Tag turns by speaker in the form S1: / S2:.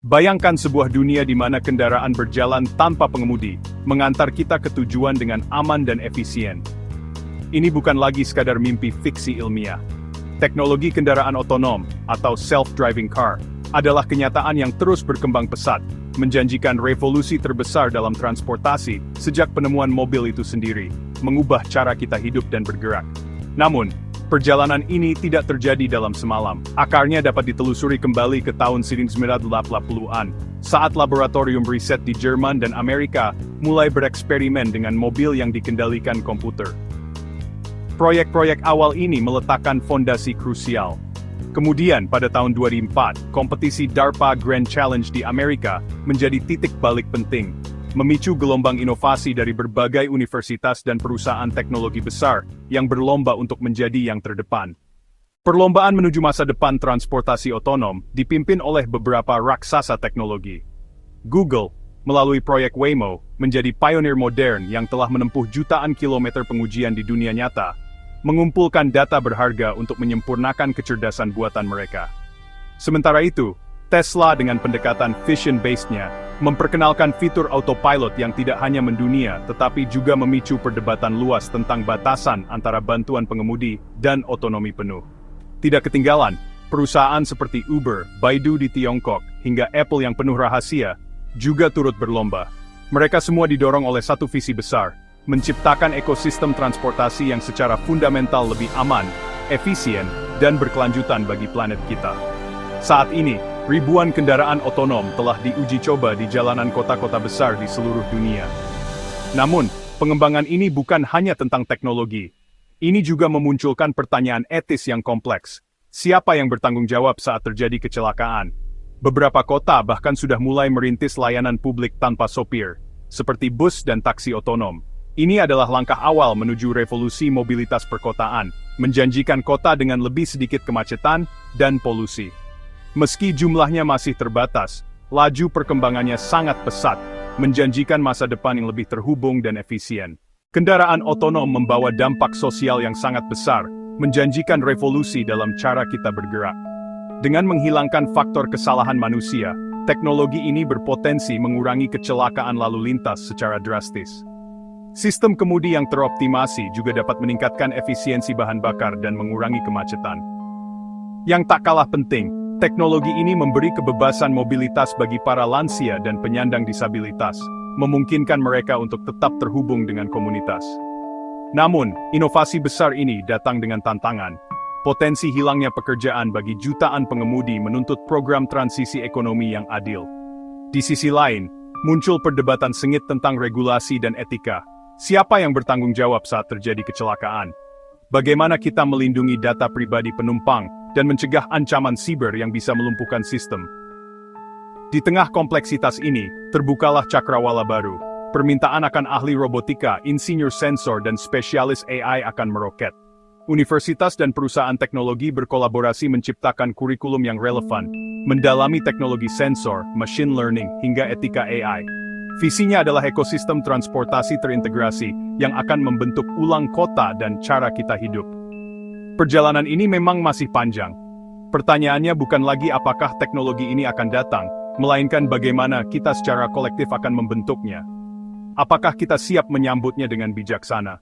S1: Bayangkan sebuah dunia di mana kendaraan berjalan tanpa pengemudi, mengantar kita ke tujuan dengan aman dan efisien. Ini bukan lagi sekadar mimpi fiksi ilmiah. Teknologi kendaraan otonom, atau self-driving car, adalah kenyataan yang terus berkembang pesat, menjanjikan revolusi terbesar dalam transportasi sejak penemuan mobil itu sendiri, mengubah cara kita hidup dan bergerak. Namun, perjalanan ini tidak terjadi dalam semalam. Akarnya dapat ditelusuri kembali ke tahun 1980-an, saat laboratorium riset di Jerman dan Amerika mulai bereksperimen dengan mobil yang dikendalikan komputer. Proyek-proyek awal ini meletakkan fondasi krusial. Kemudian, pada tahun 2004, kompetisi DARPA Grand Challenge di Amerika menjadi titik balik penting, memicu gelombang inovasi dari berbagai universitas dan perusahaan teknologi besar yang berlomba untuk menjadi yang terdepan. Perlombaan menuju masa depan transportasi otonom dipimpin oleh beberapa raksasa teknologi. Google, melalui proyek Waymo, menjadi pionir modern yang telah menempuh jutaan kilometer pengujian di dunia nyata, mengumpulkan data berharga untuk menyempurnakan kecerdasan buatan mereka. Sementara itu, Tesla dengan pendekatan vision-based-nya, memperkenalkan fitur autopilot yang tidak hanya mendunia tetapi juga memicu perdebatan luas tentang batasan antara bantuan pengemudi dan otonomi penuh. Tidak ketinggalan, perusahaan seperti Uber, Baidu di Tiongkok, hingga Apple yang penuh rahasia, juga turut berlomba. Mereka semua didorong oleh satu visi besar, menciptakan ekosistem transportasi yang secara fundamental lebih aman, efisien, dan berkelanjutan bagi planet kita. Saat ini, ribuan kendaraan otonom telah diuji coba di jalanan kota-kota besar di seluruh dunia. Namun, pengembangan ini bukan hanya tentang teknologi. Ini juga memunculkan pertanyaan etis yang kompleks. Siapa yang bertanggung jawab saat terjadi kecelakaan? Beberapa kota bahkan sudah mulai merintis layanan publik tanpa sopir, seperti bus dan taksi otonom. Ini adalah langkah awal menuju revolusi mobilitas perkotaan, menjanjikan kota dengan lebih sedikit kemacetan dan polusi. Meski jumlahnya masih terbatas, laju perkembangannya sangat pesat, menjanjikan masa depan yang lebih terhubung dan efisien. Kendaraan otonom membawa dampak sosial yang sangat besar, menjanjikan revolusi dalam cara kita bergerak. Dengan menghilangkan faktor kesalahan manusia, teknologi ini berpotensi mengurangi kecelakaan lalu lintas secara drastis. Sistem kemudi yang teroptimasi juga dapat meningkatkan efisiensi bahan bakar dan mengurangi kemacetan. Yang tak kalah penting, teknologi ini memberi kebebasan mobilitas bagi para lansia dan penyandang disabilitas, memungkinkan mereka untuk tetap terhubung dengan komunitas. Namun, inovasi besar ini datang dengan tantangan. Potensi hilangnya pekerjaan bagi jutaan pengemudi menuntut program transisi ekonomi yang adil. Di sisi lain, muncul perdebatan sengit tentang regulasi dan etika. Siapa yang bertanggung jawab saat terjadi kecelakaan? Bagaimana kita melindungi data pribadi penumpang dan mencegah ancaman siber yang bisa melumpuhkan sistem? Di tengah kompleksitas ini, terbukalah cakrawala baru. Permintaan akan ahli robotika, insinyur sensor dan spesialis AI akan meroket. Universitas dan perusahaan teknologi berkolaborasi menciptakan kurikulum yang relevan, mendalami teknologi sensor, machine learning, hingga etika AI. Visinya adalah ekosistem transportasi terintegrasi yang akan membentuk ulang kota dan cara kita hidup. Perjalanan ini memang masih panjang. Pertanyaannya bukan lagi apakah teknologi ini akan datang, melainkan bagaimana kita secara kolektif akan membentuknya. Apakah kita siap menyambutnya dengan bijaksana?